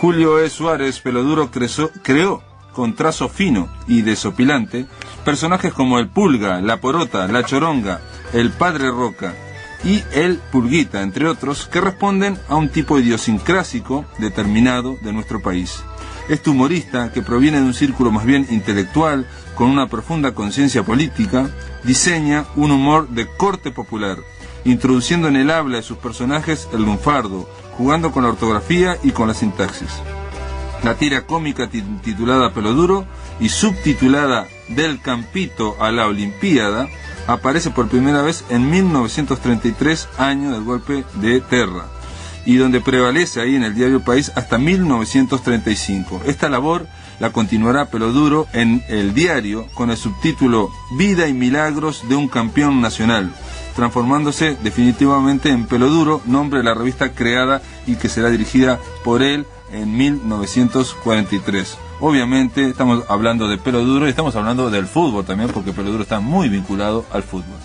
Julio E. Suárez Peloduro creó, con trazo fino y desopilante, personajes como el Pulga, la Porota, la Choronga, el Padre Roca y el Pulguita, entre otros, que responden a un tipo idiosincrásico determinado de nuestro país. Este humorista, que proviene de un círculo más bien intelectual, con una profunda conciencia política, diseña un humor de corte popular, introduciendo en el habla de sus personajes el lunfardo, jugando con la ortografía y con la sintaxis. La tira cómica titulada Peloduro y subtitulada Del Campito a la Olimpiada aparece por primera vez en 1933, año del golpe de Terra, y donde prevalece ahí en el diario País hasta 1935. Esta labor la continuará Peloduro en el diario con el subtítulo Vida y Milagros de un Campeón Nacional, transformándose definitivamente en Peloduro, nombre de la revista creada y que será dirigida por él en 1943. Obviamente estamos hablando de Peloduro y estamos hablando del fútbol también, porque Peloduro está muy vinculado al fútbol.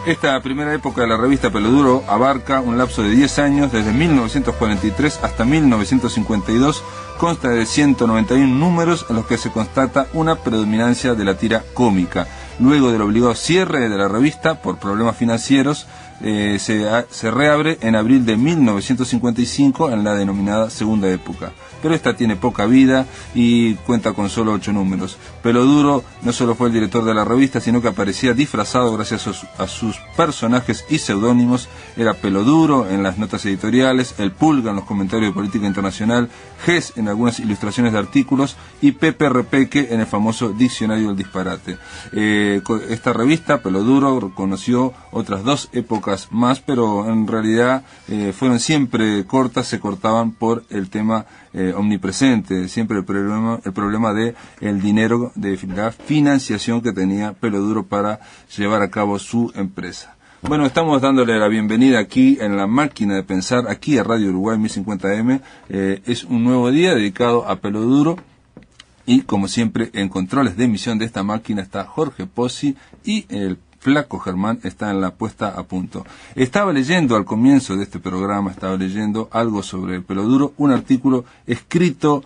Esta primera época de la revista Peloduro abarca un lapso de 10 años, desde 1943 hasta 1952, consta de 191 números en los que se constata una predominancia de la tira cómica. Luego del obligado cierre de la revista por problemas financieros, se reabre en abril de 1955 en la denominada segunda época. Pero esta tiene poca vida y cuenta con solo 8 números. Peloduro no solo fue el director de la revista, sino que aparecía disfrazado gracias a sus personajes y seudónimos. Era Peloduro en las notas editoriales, el Pulga en los comentarios de política internacional, Ges en algunas ilustraciones de artículos y Pepe Repeque en el famoso Diccionario del Disparate. Esta revista, Peloduro, conoció otras 2 épocas más, pero en realidad fueron siempre cortas, se cortaban por el tema omnipresente, siempre el problema de el dinero, de la financiación que tenía Peloduro para llevar a cabo su empresa. Bueno, estamos dándole la bienvenida aquí en la máquina de pensar, aquí a Radio Uruguay 1050M. Es un nuevo día dedicado a Peloduro y, como siempre, en controles de emisión de esta máquina está Jorge Pozzi y el Flaco Germán está en la puesta a punto. Estaba leyendo al comienzo de este programa, algo sobre Peloduro, un artículo escrito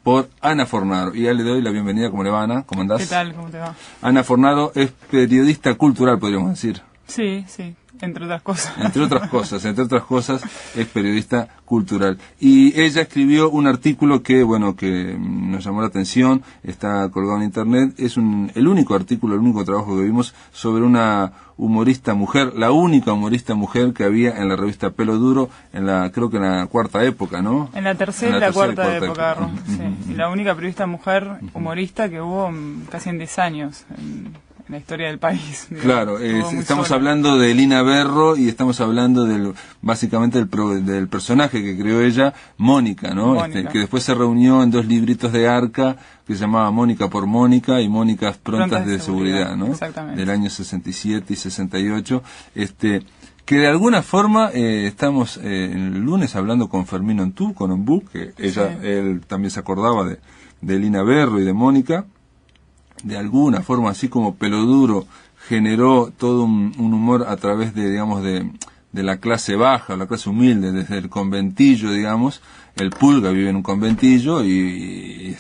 por Ana Fornaro. Y ya le doy la bienvenida. ¿Cómo le va, Ana? ¿Cómo andás? ¿Qué tal? ¿Cómo te va? Ana Fornaro es periodista cultural, podríamos decir. Sí, entre otras cosas. Entre otras cosas es periodista cultural. Y ella escribió un artículo que nos llamó la atención, está colgado en internet, es el único trabajo que vimos sobre una humorista mujer, la única humorista mujer que había en la revista Peloduro, creo que en la cuarta época, ¿no? En la tercera y la cuarta época. Sí. Y la única periodista mujer humorista que hubo casi en 10 años en la historia del país. Digamos. Claro, estamos hablando de Lina Berro y estamos hablando básicamente del personaje que creó ella, Mónica, ¿no? Mónica. Que después se reunió en 2 libritos de Arca que se llamaba Mónica por Mónica y Mónicas Prontas de Seguridad, ¿no? Exactamente. Del año 67 y 68. Que de alguna forma estamos el lunes hablando con Fermín Ontú, con Ombú, que él también se acordaba de Lina Berro y de Mónica. De alguna forma, así como Peloduro generó todo un humor a través de la clase baja, la clase humilde, desde el conventillo, digamos. El Pulga vive en un conventillo y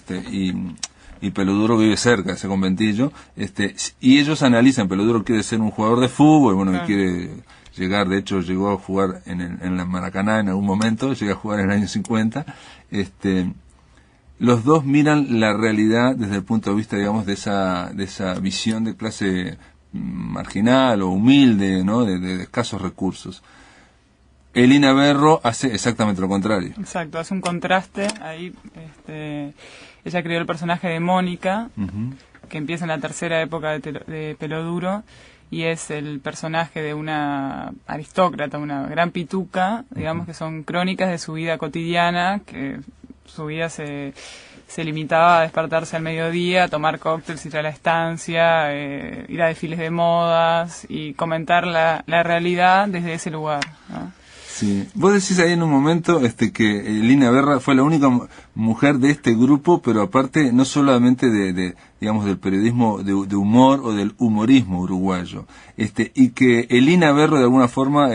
Peloduro vive cerca de ese conventillo. Y ellos analizan, Peloduro quiere ser un jugador de fútbol, quiere llegar, de hecho llegó a jugar en la Maracaná en algún momento, llega a jugar en el año 50. Los dos miran la realidad desde el punto de vista, digamos, de esa visión de clase marginal o humilde, ¿no? De escasos recursos. Lina Berro hace exactamente lo contrario. Exacto, hace un contraste ahí. Ella creó el personaje de Mónica, que empieza en la tercera época de Peloduro, y es el personaje de una aristócrata, una gran pituca, digamos, que son crónicas de su vida cotidiana, que su vida se limitaba a despertarse al mediodía, tomar cócteles, ir a la estancia, ir a desfiles de modas y comentar la realidad desde ese lugar, ¿no? Sí. Vos decís ahí en un momento que Lina Berra fue la única mujer de este grupo, pero aparte no solamente digamos del periodismo de humor o del humorismo uruguayo, y que Lina Berra de alguna forma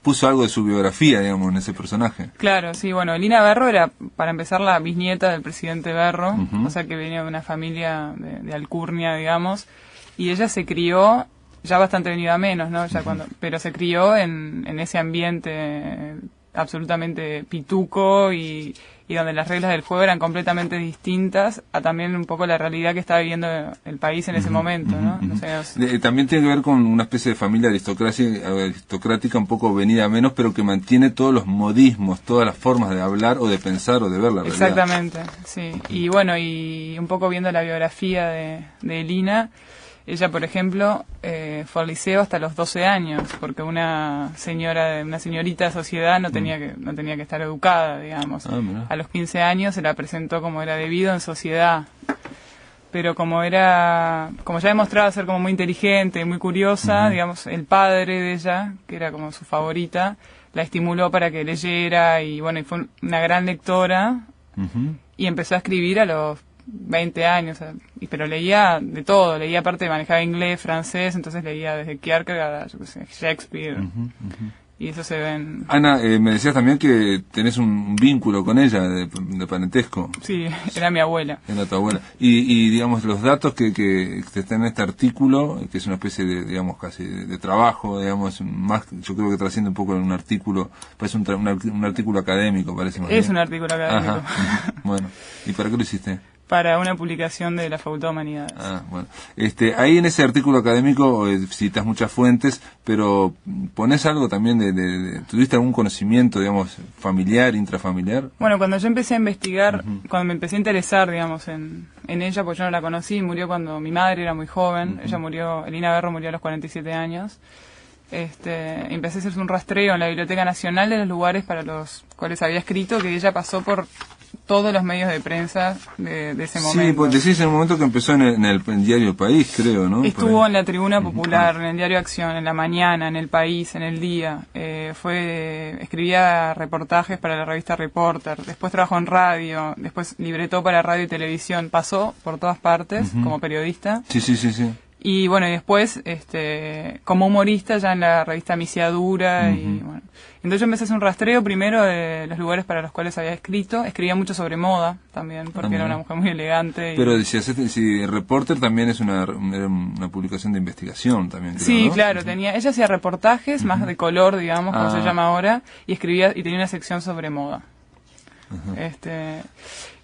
puso algo de su biografía, digamos, en ese personaje. Claro, sí, bueno, Lina Berro era, para empezar, la bisnieta del presidente Berro, o sea que venía de una familia de alcurnia, digamos, y ella se crió ya bastante venida a menos, ¿no? Ya pero se crió en ese ambiente absolutamente pituco y donde las reglas del juego eran completamente distintas a también un poco la realidad que estaba viviendo el país en ese momento, ¿no? También tiene que ver con una especie de familia aristocrática un poco venida a menos, pero que mantiene todos los modismos, todas las formas de hablar o de pensar o de ver la realidad. Exactamente, sí. Y bueno, y un poco viendo la biografía de Lina, ella, por ejemplo, fue al liceo hasta los 12 años, porque una señorita de sociedad no tenía que estar educada, digamos. A los 15 años se la presentó como era debido en sociedad. Pero como ya demostraba ser como muy inteligente y muy curiosa, digamos, el padre de ella, que era como su favorita, la estimuló para que leyera y bueno, y fue una gran lectora y empezó a escribir a los 20 años, pero leía de todo, aparte manejaba inglés, francés, entonces leía desde Kierkegaard a Shakespeare, y eso se ve en... Ana, me decías también que tenés un vínculo con ella de parentesco. Sí, era mi abuela. Era tu abuela. Y digamos, los datos que están en este artículo, que es una especie de, digamos, casi de trabajo, digamos, más, yo creo que trasciende un poco en un artículo, parece un artículo académico, parece más bien. Es un artículo académico. Ajá. Bueno, ¿y para qué lo hiciste? Para una publicación de la Facultad de Humanidades. Bueno. Ahí en ese artículo académico citas muchas fuentes, pero ¿ponés algo también tuviste algún conocimiento, digamos, familiar, intrafamiliar? Bueno, cuando yo empecé a investigar, cuando me empecé a interesar, digamos, en ella, pues yo no la conocí, murió cuando mi madre era muy joven, Lina Berro murió a los 47 años. Empecé a hacer un rastreo en la Biblioteca Nacional de los lugares para los cuales había escrito, que ella pasó por todos los medios de prensa de ese momento. Sí, pues decís en el momento que empezó en el diario El País, creo, ¿no? Estuvo en la Tribuna Popular, en el diario Acción, en La Mañana, en El País, en El Día. Escribía reportajes para la revista Reporter, después trabajó en radio, después libretó para radio y televisión. Pasó por todas partes como periodista. Sí. Y bueno, y después, como humorista ya en la revista Misiadura y bueno. Entonces yo empecé a hacer un rastreo primero de los lugares para los cuales había escrito. Escribía mucho sobre moda también, porque era una mujer muy elegante. Pero si Reporter también era una publicación de investigación también, creo, sí, ¿no? claro, ella hacía reportajes más de color, digamos, como se llama ahora, y escribía y tenía una sección sobre moda.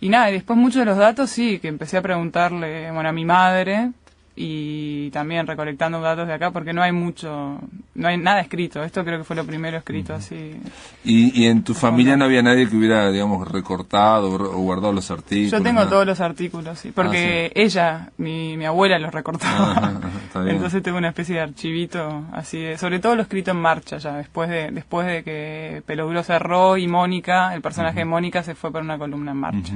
Y nada, y después muchos de los datos sí, que empecé a preguntarle, a mi madre, y también recolectando datos de acá, porque no hay nada escrito. Esto creo que fue lo primero escrito así. ¿Y en tu familia no había nadie que hubiera, digamos, recortado o guardado los artículos? Yo tengo todos los artículos, sí, porque ella, mi abuela los recortaba. Está bien. Entonces tengo una especie de archivito así, sobre todo lo escrito en marcha ya, después de que Peloduro cerró y Mónica, el personaje de Mónica se fue para una columna en marcha.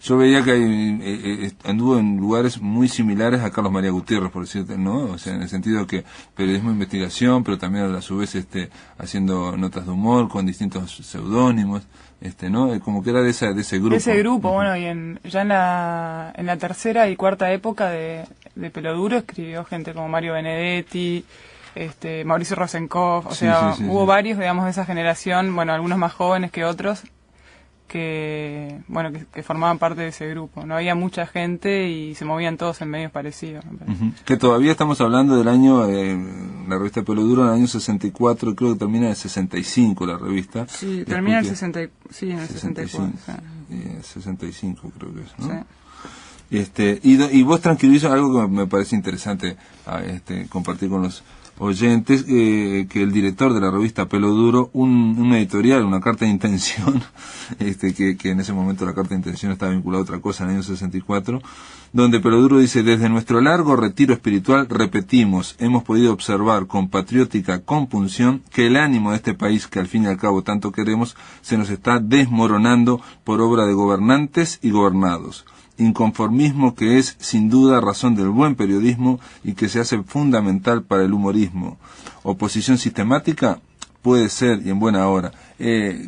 Yo veía que anduvo en lugares muy similares a Carlos María Gutiérrez, por decirte, ¿no? O sea, en el sentido que periodismo de investigación, pero también a su vez haciendo notas de humor con distintos seudónimos, ¿no? Como que era de ese grupo. Ese grupo, bueno, y ya en la tercera y cuarta época de Peloduro escribió gente como Mario Benedetti, Mauricio Rosenkopf, hubo varios, digamos, de esa generación, bueno, algunos más jóvenes que otros, que formaban parte de ese grupo. No había mucha gente y se movían todos en medios parecidos. Que todavía estamos hablando del año, la revista Peloduro en el año 64, creo que termina en el 65 la revista. Sí, termina en el 64. 65 creo que es, ¿no? Sí. Y vos tranquilizas algo que me parece interesante compartir con oyentes, que el director de la revista Pelo Duro, un editorial, una carta de intención, que en ese momento la carta de intención estaba vinculada a otra cosa en el año 64, donde Pelo Duro dice: desde nuestro largo retiro espiritual, repetimos, hemos podido observar con patriótica compunción que el ánimo de este país, que al fin y al cabo tanto queremos, se nos está desmoronando por obra de gobernantes y gobernados. Inconformismo que es sin duda razón del buen periodismo y que se hace fundamental para el humorismo. Oposición sistemática puede ser, y en buena hora.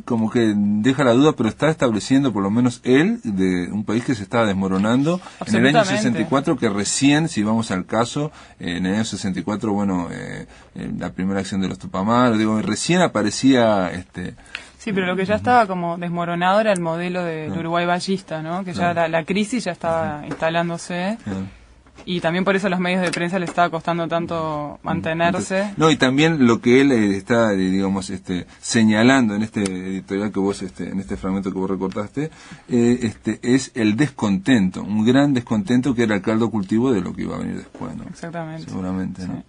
Como que deja la duda, pero está estableciendo por lo menos él de un país que se estaba desmoronando en el año 64, que recién, si vamos al caso, en el año 64, bueno, la primera acción de los Tupamaros, digo, recién aparecía Sí, pero lo que ya estaba como desmoronado era el modelo del Uruguay ballista, ¿no? Que ya la crisis ya estaba instalándose. Y también por eso a los medios de prensa le estaba costando tanto mantenerse. No, y también lo que él está, digamos, señalando en este editorial que vos, en este fragmento que vos recortaste, es el descontento, un gran descontento que era el caldo cultivo de lo que iba a venir después, ¿no? Exactamente. Seguramente, ¿no? Sí.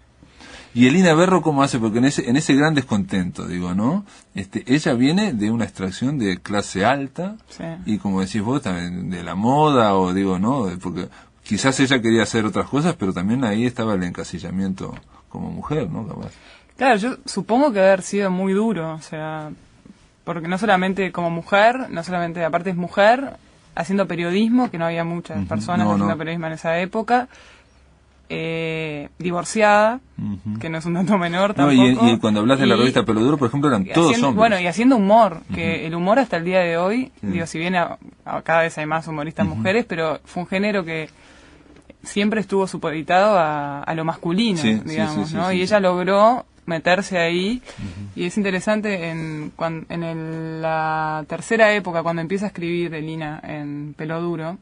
Y Elina Berro, ¿cómo hace? Porque en ese gran descontento, digo, ¿no? Ella viene de una extracción de clase alta, Sí. y como decís vos, también de la moda, o digo, ¿no? Porque quizás ella quería hacer otras cosas, pero también ahí estaba el encasillamiento como mujer, ¿no? Capaz. Claro, yo supongo que debe haber sido muy duro, o sea, porque no solamente como mujer, no solamente, aparte es mujer, haciendo periodismo, que no había muchas personas haciendo periodismo en esa época, divorciada, que no es un dato menor tampoco. Y cuando hablas de la revista Pelo Duro, por ejemplo, eran todos hombres. Bueno, y haciendo humor, que el humor hasta el día de hoy, digo, si bien cada vez hay más humoristas mujeres, pero fue un género que siempre estuvo supeditado a lo masculino, digamos, ¿no? Y ella logró meterse ahí, y es interesante la tercera época, cuando empieza a escribir Elina en Pelo Duro,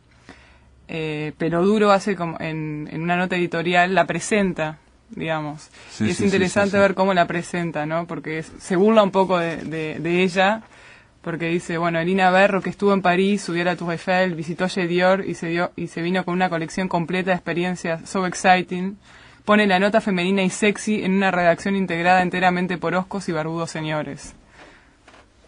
Pelo Duro hace como en una nota editorial, la presenta, digamos, y es interesante ver cómo la presenta, ¿no? Porque se burla un poco de ella, porque dice, bueno, Elina Berro, que estuvo en París, subió a la Tour Eiffel, visitó Chez Dior y se vino con una colección completa de experiencias so exciting, pone la nota femenina y sexy en una redacción integrada enteramente por hoscos y barbudos señores.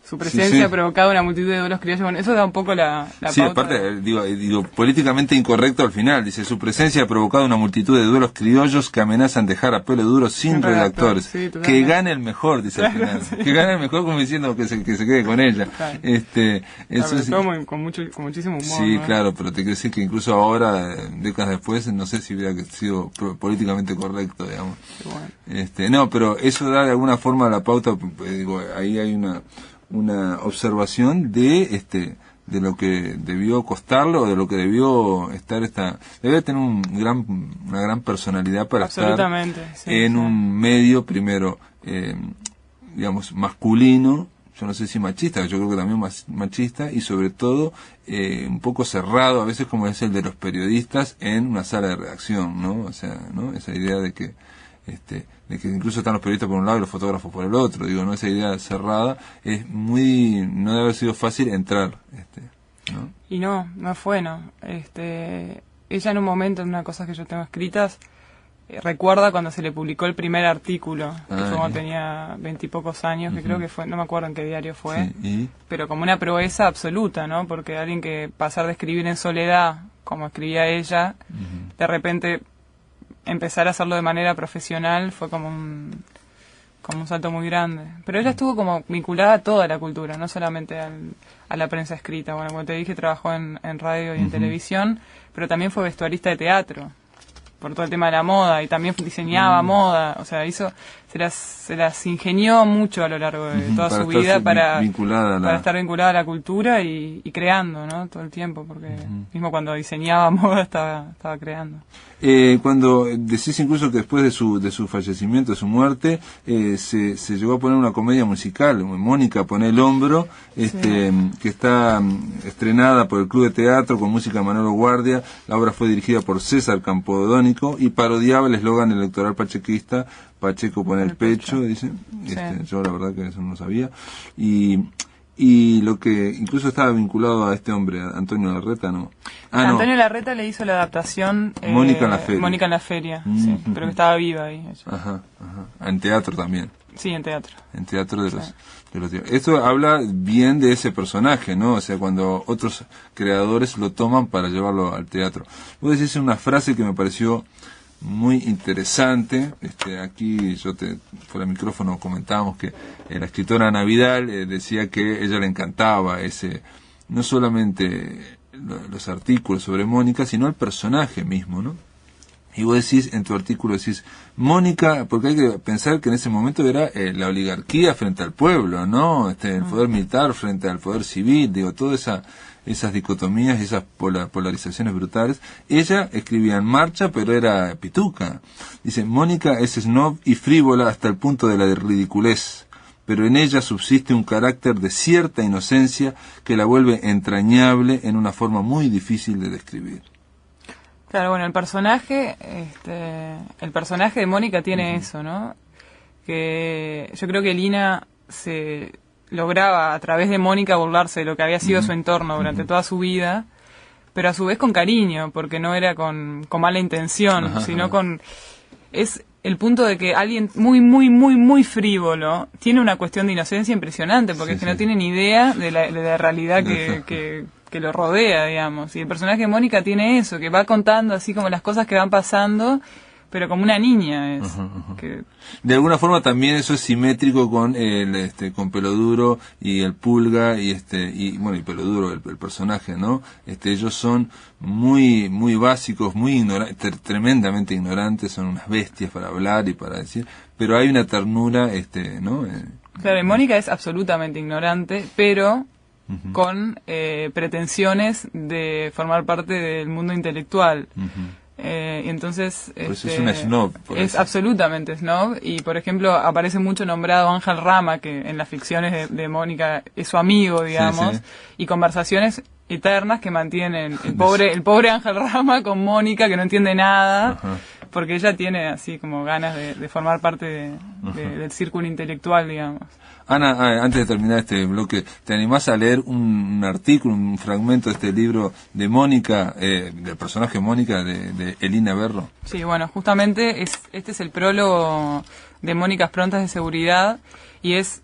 Su presencia ha provocado una multitud de duelos criollos. Bueno, eso da un poco la pauta. Aparte, digo, políticamente incorrecto al final. Dice, su presencia ha provocado una multitud de duelos criollos que amenazan dejar a Pelo Duro sin redactores. Que gane el mejor, dice al final. Que gane el mejor, como diciendo que se quede con ella. Claro. Eso es, con muchísimo humor. Sí, ¿no? Claro, pero te quiero decir que incluso ahora, décadas después, no sé si hubiera sido políticamente correcto, digamos. Bueno. No, pero eso da de alguna forma la pauta. Digo, ahí hay una observación de lo que debió costarlo, o de lo que debió estar debe tener una gran personalidad para estar en un medio primero digamos masculino, yo no sé si machista, yo creo que también machista, y sobre todo un poco cerrado a veces, como es el de los periodistas en una sala de redacción, ¿no? O sea, ¿no? Esa idea de que incluso están los periodistas por un lado y los fotógrafos por el otro, digo, ¿no? Esa idea cerrada no debe haber sido fácil entrar, ¿no? Y no fue, ¿no? Ella en un momento, en una cosa que yo tengo escritas, recuerda cuando se le publicó el primer artículo, que fue cuando tenía 20 y pocos años, que creo que fue, no me acuerdo en qué diario fue, pero como una proeza absoluta, ¿no? Porque alguien que pasar de escribir en soledad, como escribía ella, de repente empezar a hacerlo de manera profesional fue como un salto muy grande. Pero ella estuvo como vinculada a toda la cultura, no solamente a la prensa escrita. Bueno, como te dije, trabajó en radio y en televisión, pero también fue vestuarista de teatro, por todo el tema de la moda, y también diseñaba moda, o sea, se las ingenió mucho a lo largo de toda su vida para estar vinculada a la cultura y creando, ¿no? Todo el tiempo, porque mismo cuando diseñaba moda estaba creando. Cuando decís incluso que después de su fallecimiento, de su muerte, se llegó a poner una comedia musical, Mónica pone el hombro, que está estrenada por el Club de Teatro con música de Manolo Guardia. La obra fue dirigida por César Campodónico y parodiaba el eslogan electoral pachequista, Pacheco pone el pecho, dice. Yo la verdad que eso no lo sabía. Y y lo que incluso estaba vinculado a este hombre, a Antonio Larreta, ¿no? Antonio Larreta le hizo la adaptación Mónica en la feria. Mónica en la feria, sí, pero que estaba viva ahí. Ajá. En teatro también. Sí, en teatro. En teatro de los esto habla bien de ese personaje, ¿no? O sea, cuando otros creadores lo toman para llevarlo al teatro. Vos decís una frase que me pareció muy interesante. Aquí fuera del micrófono comentábamos que la escritora Ana Vidal decía que a ella le encantaba no solamente los artículos sobre Mónica, sino el personaje mismo, ¿no? Y vos decís, en tu artículo decís, Mónica, porque hay que pensar que en ese momento era la oligarquía frente al pueblo, ¿no? El poder militar frente al poder civil, todas esas dicotomías y esas polarizaciones brutales. Ella escribía en marcha, pero era pituca. Dice, Mónica es snob y frívola hasta el punto de la ridiculez, pero en ella subsiste un carácter de cierta inocencia que la vuelve entrañable en una forma muy difícil de describir. Claro, bueno, el personaje de Mónica tiene eso, ¿no? Que yo creo que Lina se lograba a través de Mónica burlarse de lo que había sido su entorno durante toda su vida, pero a su vez con cariño, porque no era con mala intención, sino con... Es el punto de que alguien muy, muy, muy, muy frívolo tiene una cuestión de inocencia impresionante, porque es que no tiene ni idea de la realidad que lo rodea, digamos. Y el personaje de Mónica tiene eso, que va contando así como las cosas que van pasando, pero como una niña que... De alguna forma también eso es simétrico con con Peloduro y el Pulga y Peloduro, el personaje, ¿no? Ellos son muy muy básicos, muy tremendamente ignorantes, son unas bestias para hablar y para decir, pero hay una ternura, ¿no? Claro, y Mónica es absolutamente ignorante, pero con pretensiones de formar parte del mundo intelectual. Y entonces pues es una snob. Es absolutamente snob. Y por ejemplo aparece mucho nombrado Ángel Rama, que en las ficciones de Mónica es su amigo, digamos, y conversaciones eternas que mantienen el pobre Ángel Rama con Mónica, que no entiende nada, porque ella tiene así como ganas de formar parte del círculo intelectual, digamos. Ana, antes de terminar este bloque, ¿te animás a leer un artículo, un fragmento de este libro de Mónica, del personaje Mónica, de Elina Berro? Sí, bueno, justamente este es el prólogo de Mónicas Prontas de Seguridad, y es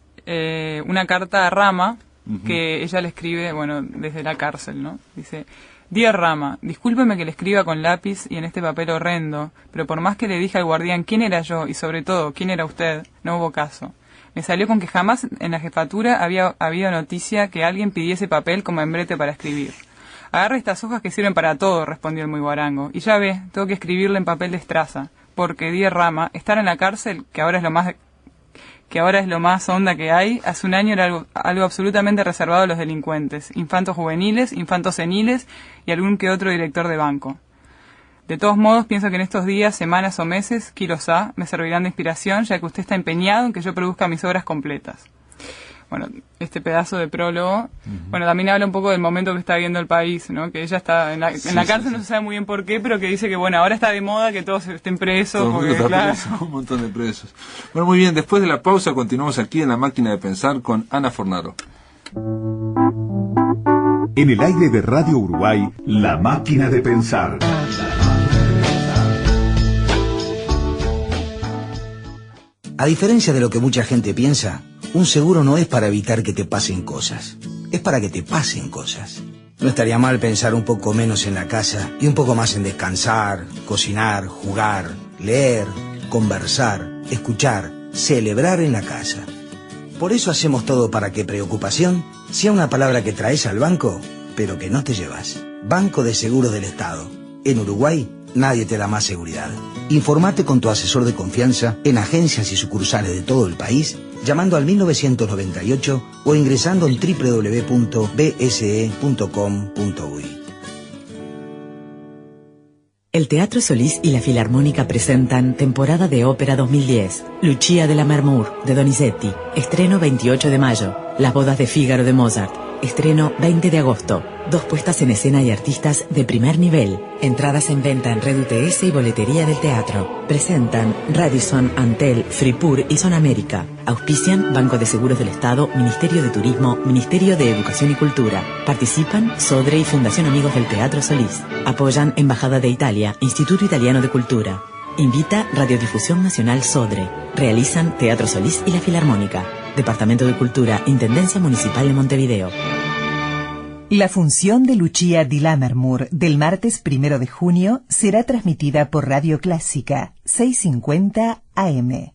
una carta a Rama que ella le escribe, bueno, desde la cárcel, ¿no? Dice: Dear Rama, discúlpeme que le escriba con lápiz y en este papel horrendo, pero por más que le dije al guardián quién era yo y sobre todo quién era usted, no hubo caso. Me salió con que jamás en la jefatura había habido noticia que alguien pidiese papel como membrete para escribir. Agarra estas hojas que sirven para todo, respondió el muy guarango, y ya ve, tengo que escribirle en papel de estraza, porque, Dear Rama, estar en la cárcel, que ahora es lo más honda que hay, hace un año era algo absolutamente reservado a los delincuentes, infantos juveniles, infantos seniles y algún que otro director de banco. De todos modos, pienso que en estos días, semanas o meses, quizá, me servirán de inspiración, ya que usted está empeñado en que yo produzca mis obras completas. Bueno, este pedazo de prólogo, bueno, también habla un poco del momento que está viviendo el país, ¿no? Que ella está en la cárcel, no se sabe muy bien por qué, pero que dice que, bueno, ahora está de moda que todos estén presos. Todo el mundo está preso, un montón de presos. Bueno, muy bien, después de la pausa continuamos aquí en La Máquina de Pensar con Ana Fornaro. En el aire de Radio Uruguay, La Máquina de Pensar. A diferencia de lo que mucha gente piensa, un seguro no es para evitar que te pasen cosas, es para que te pasen cosas. No estaría mal pensar un poco menos en la casa y un poco más en descansar, cocinar, jugar, leer, conversar, escuchar, celebrar en la casa. Por eso hacemos todo para que preocupación sea una palabra que traes al banco, pero que no te llevas. Banco de Seguros del Estado. En Uruguay, nadie te da más seguridad. Informate con tu asesor de confianza en agencias y sucursales de todo el país, llamando al 1998 o ingresando en www.bse.com.uy. El Teatro Solís y la Filarmónica presentan Temporada de Ópera 2010. Lucia de la Mermour, de Donizetti. Estreno 28 de mayo. Las bodas de Fígaro, de Mozart. Estreno 20 de agosto. 2 puestas en escena y artistas de primer nivel. Entradas en venta en Red UTS y boletería del teatro. Presentan Radisson, Antel, Fripur y Son América. Auspician Banco de Seguros del Estado, Ministerio de Turismo, Ministerio de Educación y Cultura. Participan Sodre y Fundación Amigos del Teatro Solís. Apoyan Embajada de Italia, Instituto Italiano de Cultura. Invita Radiodifusión Nacional Sodre. Realizan Teatro Solís y la Filarmónica. Departamento de Cultura, Intendencia Municipal de Montevideo. La función de Lucia di Lammermoor del martes 1 de junio será transmitida por Radio Clásica, 6:50 AM.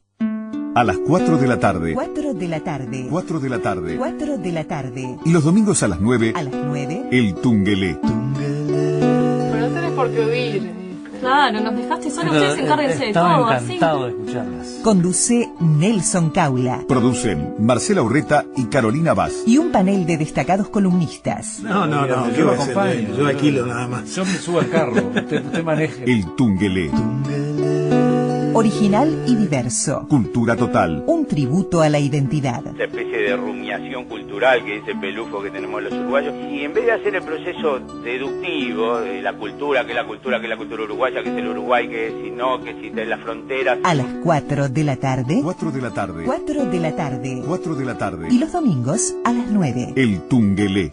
A las 4 de la tarde. 4 de la tarde. 4 de la tarde. 4 de la tarde. Y los domingos a las 9. A las 9. El Tungelé. Pero no tenés por qué oír. Claro, nos dejaste solo, ustedes encárguense de todo. Encantado de escucharlas. Conduce Nelson Caula. Producen Marcela Urreta y Carolina Vaz. Y un panel de destacados columnistas. No, yo lo acompaño. Yo alquilo nada más. Yo me subo al carro, usted maneje. El Tungelé. Original y diverso. Cultura total. Un tributo a la identidad. Esta especie de rumiación cultural que dice Pelufo que tenemos los uruguayos, y en vez de hacer el proceso deductivo de la cultura, que es la cultura uruguaya, que es el Uruguay, que es si no, que si de las fronteras. A las 4 de la tarde. 4 de la tarde. 4 de la tarde. 4 de la tarde. Y los domingos a las 9. El Tungelé.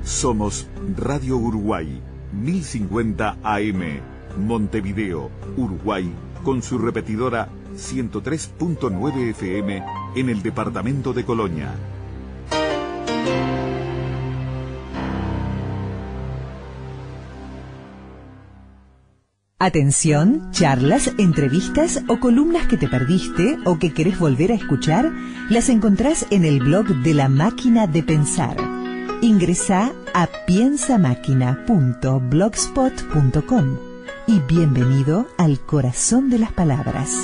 Somos Radio Uruguay, 1050 AM, Montevideo, Uruguay, con su repetidora 103.9 FM en el departamento de Colonia. Atención, charlas, entrevistas o columnas que te perdiste o que querés volver a escuchar, las encontrás en el blog de La Máquina de Pensar. Ingresá a piensamáquina.blogspot.com y bienvenido al corazón de las palabras.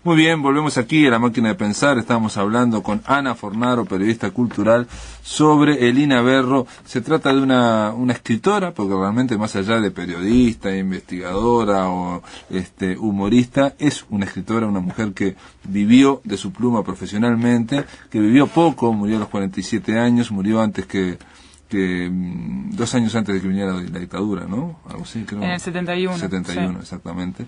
Muy bien, volvemos aquí a La Máquina de Pensar. Estamos hablando con Ana Fornaro, periodista cultural, sobre Elina Berro. Se trata de una escritora, porque realmente más allá de periodista, investigadora o humorista, es una escritora, una mujer que vivió de su pluma profesionalmente, que vivió poco, murió a los 47 años, murió antes que 2 años antes de que viniera la dictadura, ¿no? Algo así, creo. En el 71. 71, sí. Exactamente.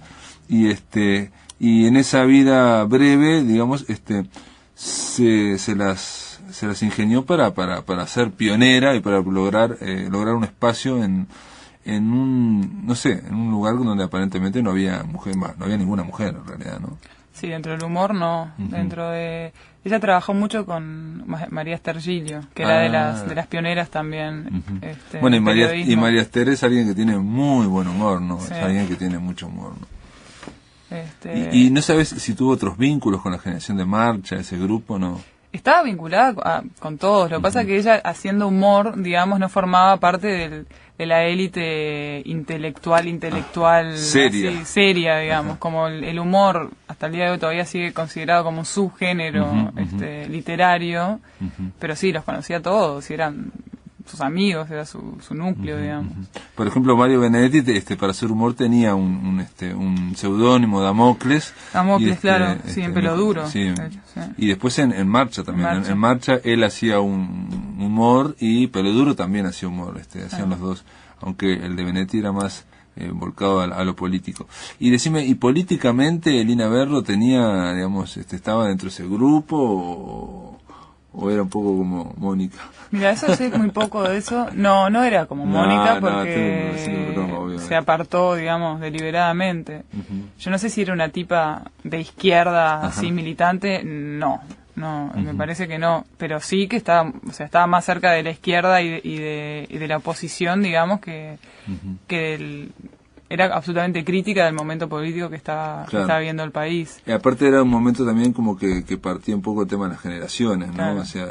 Y en esa vida breve, digamos, se las ingenió para ser pionera y para lograr un espacio en un lugar donde aparentemente no había ninguna mujer en realidad, ¿no? Sí, dentro del humor no, ella trabajó mucho con María Stergilio, que era de las pioneras también. Bueno, y María Ester es alguien que tiene muy buen humor, ¿no? Sí. Es alguien que tiene mucho humor, ¿no? Y no sabes si tuvo otros vínculos con la generación de Marcha, ese grupo, ¿no? Estaba vinculada con todos. Lo que pasa es que ella, haciendo humor, digamos, no formaba parte de la élite intelectual seria, así, seria, digamos. Como el humor, hasta el día de hoy todavía sigue considerado como un subgénero literario. Pero sí, los conocía a todos, y eran sus amigos, era su núcleo, digamos. Por ejemplo, Mario Benedetti, para hacer humor tenía un seudónimo, Damocles. Claro, sí, en Peloduro. Sí. Y después en Marcha también. En Marcha él hacía un humor y Peloduro también hacía humor, hacían los dos, aunque el de Benedetti era más volcado a lo político. Y decime, ¿y políticamente Elina Berro tenía, digamos, estaba dentro de ese grupo o era un poco como Mónica? Mira, eso sé muy poco de eso. No era como Mónica, porque se apartó, digamos, deliberadamente. Yo no sé si era una tipa de izquierda, así militante. No, me parece que no. Pero sí que estaba más cerca de la izquierda y de la oposición, digamos, que era absolutamente crítica del momento político que estaba viviendo el país. Y aparte era un momento también como que partía un poco el tema de las generaciones, ¿no? Claro. O sea,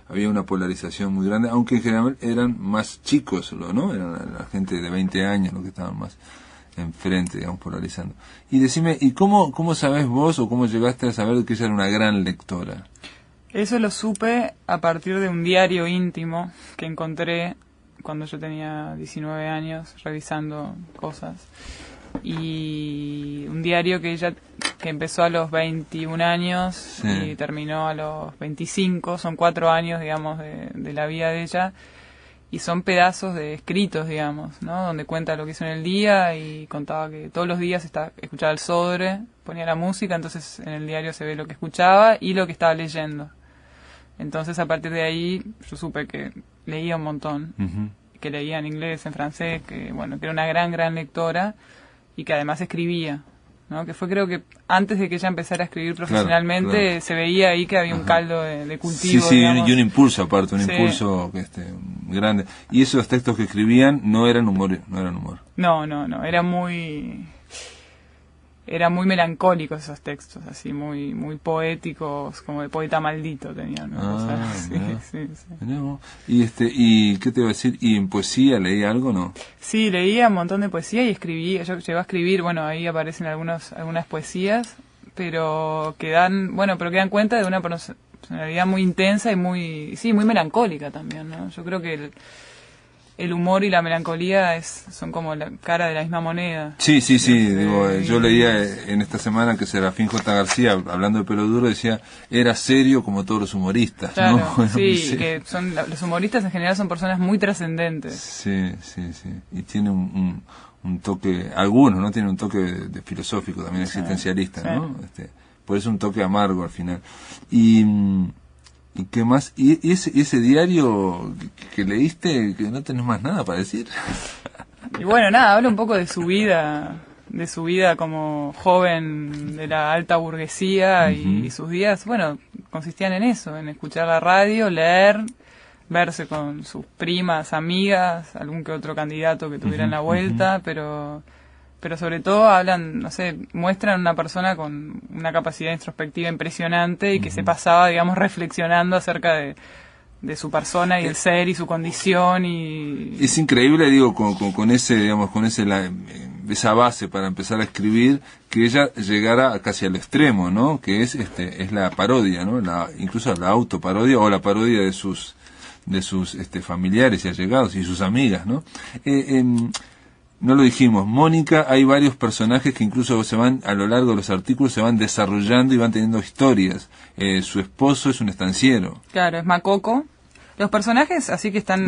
había una polarización muy grande, aunque en general eran más chicos, ¿no? Eran la gente de 20 años los que estaban más enfrente, digamos, polarizando. Y decime, ¿y cómo sabés vos o cómo llegaste a saber que ella era una gran lectora? Eso lo supe a partir de un diario íntimo que encontré cuando yo tenía 19 años, revisando cosas. y un diario que empezó a los 21 años y terminó a los 25, son 4 años, digamos, de la vida de ella, y son pedazos de escritos, digamos, ¿no? Donde cuenta lo que hizo en el día y contaba que todos los días escuchaba el Sodre, ponía la música, entonces en el diario se ve lo que escuchaba y lo que estaba leyendo. Entonces a partir de ahí yo supe que leía un montón, que leía en inglés, en francés, que bueno, que era una gran lectora y que además escribía, ¿no? Que fue, creo que antes de que ella empezara a escribir profesionalmente, se veía ahí que había un caldo de cultivo. Sí, y un impulso aparte, impulso grande. Y esos textos que escribían no eran humor. No, era muy melancólicos esos textos, así muy poéticos, como de poeta maldito tenían, ¿no? Sí. ¿Y qué te iba a decir? ¿Y en poesía leí algo, no? Sí, leía un montón de poesía y escribía. Yo llegué a escribir, bueno, ahí aparecen algunas poesías, pero que dan cuenta de una personalidad muy intensa y muy melancólica también, ¿no? Yo creo que el humor y la melancolía son como la cara de la misma moneda. Sí. Yo leía en esta semana que Serafín J. García, hablando de Peloduro, decía, era serio como todos los humoristas, claro, ¿no? Sí, que los humoristas en general son personas muy trascendentes. Sí. Y tiene un toque, algunos, ¿no? Tienen un toque de filosófico, también existencialista, ¿no? Por eso un toque amargo al final. ¿Y qué más? ¿Y ese diario que leíste, que no tenés más nada para decir? Y bueno, nada, habla un poco de su vida como joven de la alta burguesía y sus días, bueno, consistían en eso, en escuchar la radio, leer, verse con sus primas, amigas, algún que otro candidato que tuviera en la vuelta, pero sobre todo muestran una persona con una capacidad introspectiva impresionante y que se pasaba, digamos, reflexionando acerca de su persona y el ser y su condición y... Es increíble, digo, con esa base para empezar a escribir, que ella llegara casi al extremo, ¿no? Que es la parodia, ¿no? Incluso la autoparodia o la parodia de sus familiares y allegados y sus amigas, ¿no? No lo dijimos, Mónica, hay varios personajes que incluso a lo largo de los artículos se van desarrollando y van teniendo historias. Su esposo es un estanciero. Claro, es Macoco. Los personajes así que están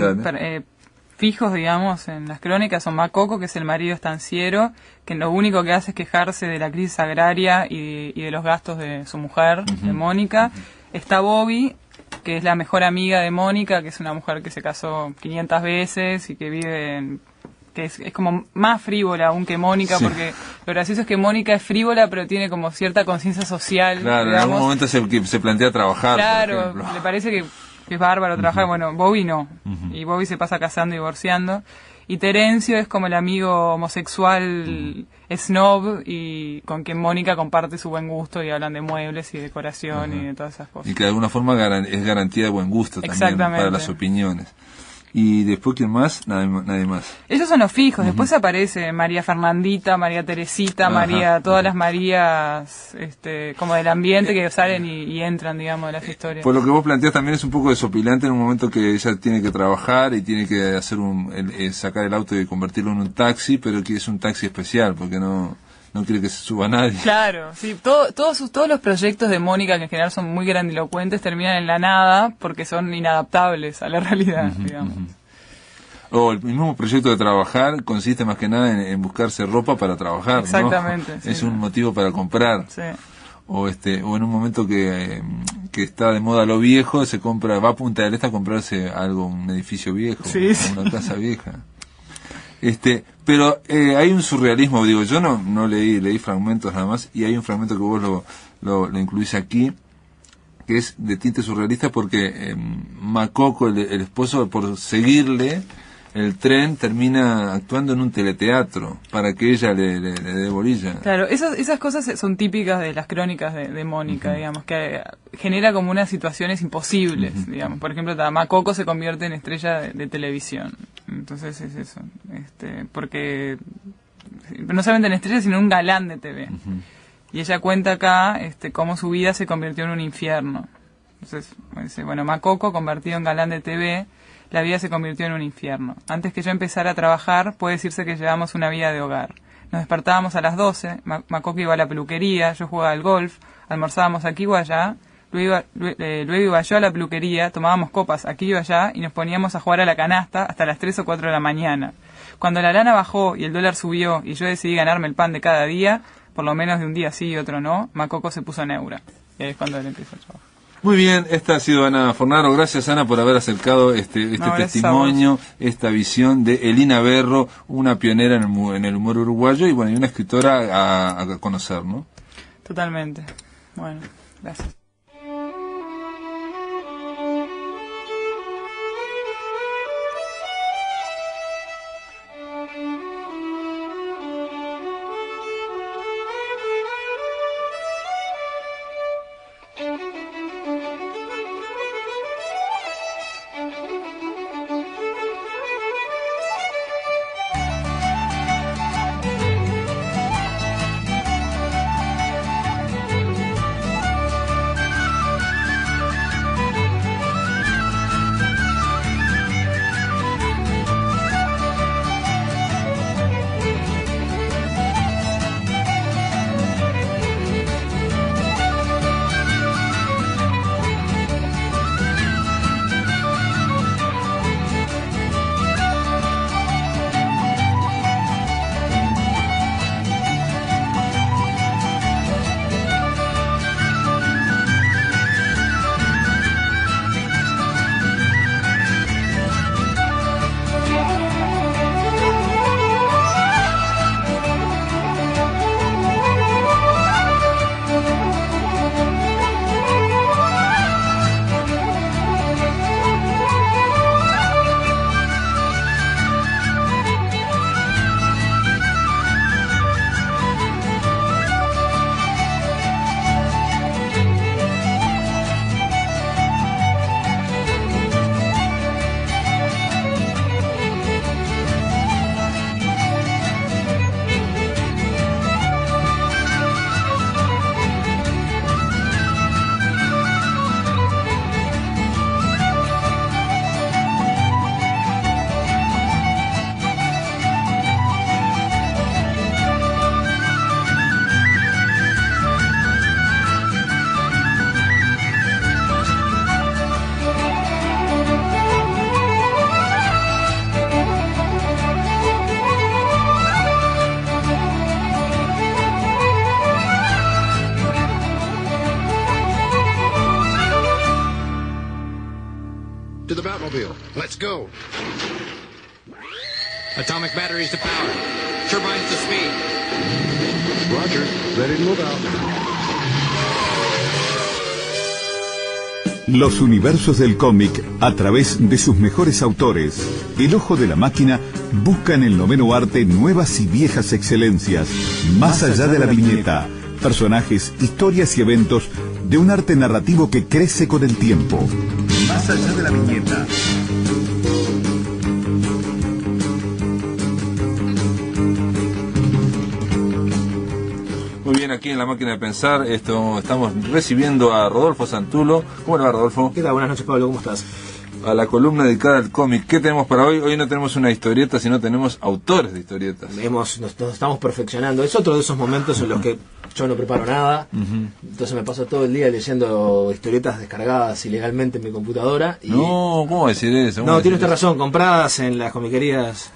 fijos, digamos, en las crónicas son Macoco, que es el marido estanciero, que lo único que hace es quejarse de la crisis agraria y de los gastos de su mujer, de Mónica. Está Bobby, que es la mejor amiga de Mónica, que es una mujer que se casó 500 veces y que vive que es como más frívola aún que Mónica, porque lo gracioso es que Mónica es frívola, pero tiene como cierta conciencia social. Claro, digamos. En algún momento se plantea trabajar. Claro, le parece que es bárbaro trabajar. Bueno, Bobby no. Y Bobby se pasa casando y divorciando. Y Terencio es como el amigo homosexual snob y con quien Mónica comparte su buen gusto y hablan de muebles y decoración y de todas esas cosas. Y que de alguna forma es garantía de buen gusto también para las opiniones. Y después, ¿quién más? Nadie más. Esos son los fijos. Después aparece María Fernandita, María Teresita, todas las Marías como del ambiente que salen y entran, digamos, de las historias. Pues lo que vos planteás también es un poco desopilante en un momento que ella tiene que trabajar y tiene que hacer sacar el auto y convertirlo en un taxi, pero que es un taxi especial, porque no quiere que se suba nadie. Claro, sí, todos los proyectos de Mónica, que en general son muy grandilocuentes, terminan en la nada porque son inadaptables a la realidad, digamos. O el mismo proyecto de trabajar consiste más que nada en buscarse ropa para trabajar. Exactamente. ¿No? Sí, es un motivo para comprar. Sí. O en un momento que está de moda lo viejo, va a Punta del Este a comprarse un edificio viejo, una casa vieja. Pero hay un surrealismo, digo, yo no leí fragmentos nada más, y hay un fragmento que vos lo incluís aquí, que es de tinte surrealista porque Macoco, el esposo, por seguirle el tren, termina actuando en un teleteatro para que ella le dé bolilla. Claro, esas cosas son típicas de las crónicas de Mónica, digamos, que genera como unas situaciones imposibles, digamos. Por ejemplo, Macoco se convierte en estrella de televisión. Entonces es eso, porque no solamente en estrella, sino en un galán de TV. Y ella cuenta acá cómo su vida se convirtió en un infierno. Entonces, bueno, Macoco, convertido en galán de TV, la vida se convirtió en un infierno. Antes que yo empezara a trabajar, puede decirse que llevamos una vida de hogar. Nos despertábamos a las 12, Macoco iba a la peluquería, yo jugaba al golf, almorzábamos aquí o allá, luego iba yo a la peluquería, tomábamos copas aquí o allá y nos poníamos a jugar a la canasta hasta las 3 o 4 de la mañana. Cuando la lana bajó y el dólar subió y yo decidí ganarme el pan de cada día, por lo menos de un día sí y otro no, Macoco se puso neura. Y ahí es cuando él empezó el trabajo. Muy bien, esta ha sido Ana Fornaro. Gracias, Ana, por haber acercado este testimonio, esta visión de Elina Berro, una pionera en el humor uruguayo y bueno, y una escritora a conocer, ¿no? Totalmente. Bueno, gracias. To the Batmobile. Let's go. Atomic batteries to power. Turbines to speed. Roger. Ready to move out. Los universos del cómic a través de sus mejores autores. El Ojo de la Máquina busca en el noveno arte nuevas y viejas excelencias, más allá de la viñeta, personajes, historias y eventos de un arte narrativo que crece con el tiempo. Más allá de la viñeta. Muy bien, aquí en La Máquina de Pensar estamos recibiendo a Rodolfo Santulo. ¿Cómo le va, Rodolfo? ¿Qué tal? Buenas noches, Pablo, ¿cómo estás? A la columna dedicada al cómic. ¿Qué tenemos para hoy? Hoy no tenemos una historieta, sino tenemos autores de historietas. Nos estamos perfeccionando. Es otro de esos momentos en los que yo no preparo nada. Entonces me paso todo el día leyendo historietas descargadas ilegalmente en mi computadora. Y... No, ¿cómo decir eso? No, tiene usted razón, compradas en las comiquerías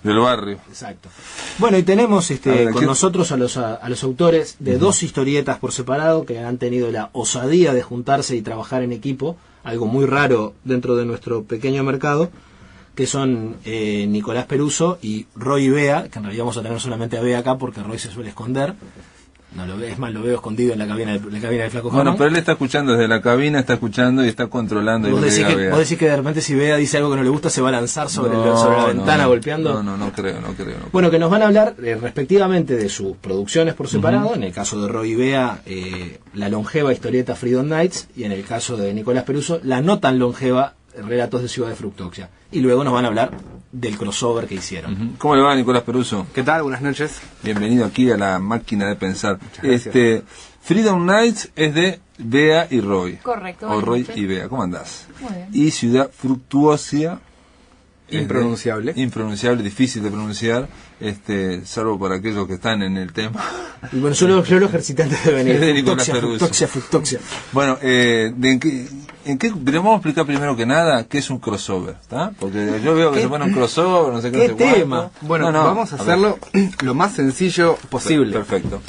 del barrio. Exacto. Bueno, y tenemos con nosotros a los autores de dos historietas por separado que han tenido la osadía de juntarse y trabajar en equipo, algo muy raro dentro de nuestro pequeño mercado, que son Nicolás Peruso y Roy Bea, que en realidad vamos a tener solamente a Bea acá porque Roy se suele esconder. No lo ve, es más, lo veo escondido en la cabina del Flaco Jamón. Bueno, pero él está escuchando desde la cabina, está escuchando y está controlando. Vos decís que de repente si Bea dice algo que no le gusta se va a lanzar sobre la ventana golpeando. No creo. Bueno, que nos van a hablar respectivamente de sus producciones por separado. En el caso de Roy Bea, la longeva historieta Freedom Nights, y en el caso de Nicolás Peruso, la no tan longeva Relatos de Ciudad de Fructoxia. Y luego nos van a hablar del crossover que hicieron. ¿Cómo le va, Nicolás Peruso? ¿Qué tal? Buenas noches. Bienvenido aquí a La Máquina de Pensar. Freedom Nights es de Bea y Roy. Correcto. O Roy y Bea. ¿Cómo andás? Muy bien. Y Ciudad Fructuosa. impronunciable. Impronunciable, difícil de pronunciar, salvo para aquellos que están en el tema. Y bueno, yo lo ejercité antes de venir. Fructoxia. Bueno, pero vamos a explicar primero que nada qué es un crossover, ¿está? Porque yo veo que se pone un crossover, no sé qué tema. Bueno, vamos a hacerlo lo más sencillo posible. Perfecto.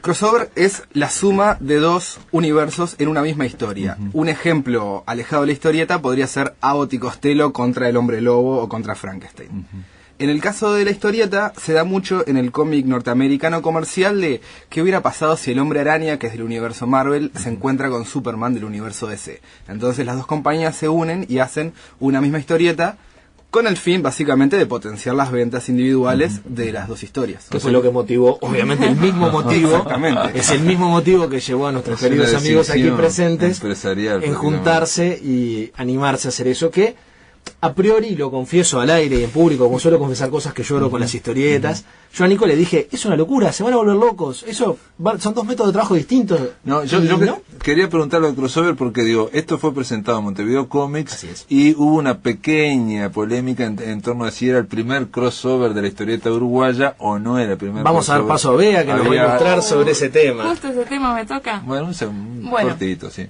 Crossover es la suma de dos universos en una misma historia. Un ejemplo alejado de la historieta podría ser Abbott y Costello contra el Hombre Lobo o contra Frankenstein. En el caso de la historieta, se da mucho en el cómic norteamericano comercial de qué hubiera pasado si el Hombre Araña, que es del universo Marvel, se encuentra con Superman del universo DC. Entonces las dos compañías se unen y hacen una misma historieta con el fin, básicamente, de potenciar las ventas individuales de las dos historias. Eso es lo que motivó, obviamente, el mismo motivo. Es el mismo motivo que llevó a nuestros queridos amigos aquí presentes en juntarse y animarse a hacer eso, que a priori, lo confieso al aire y en público, como suelo confesar cosas que lloro con las historietas, yo a Nico le dije, es una locura, se van a volver locos, son dos métodos de trabajo distintos. No, yo quería preguntarlo de crossover porque digo, esto fue presentado en Montevideo Comics y hubo una pequeña polémica en torno a si era el primer crossover de la historieta uruguaya o no era el primer Vamos crossover. A dar paso a Bea, que nos va a mostrar sobre ese tema. Justo ese tema me toca. Bueno, cortito, sí.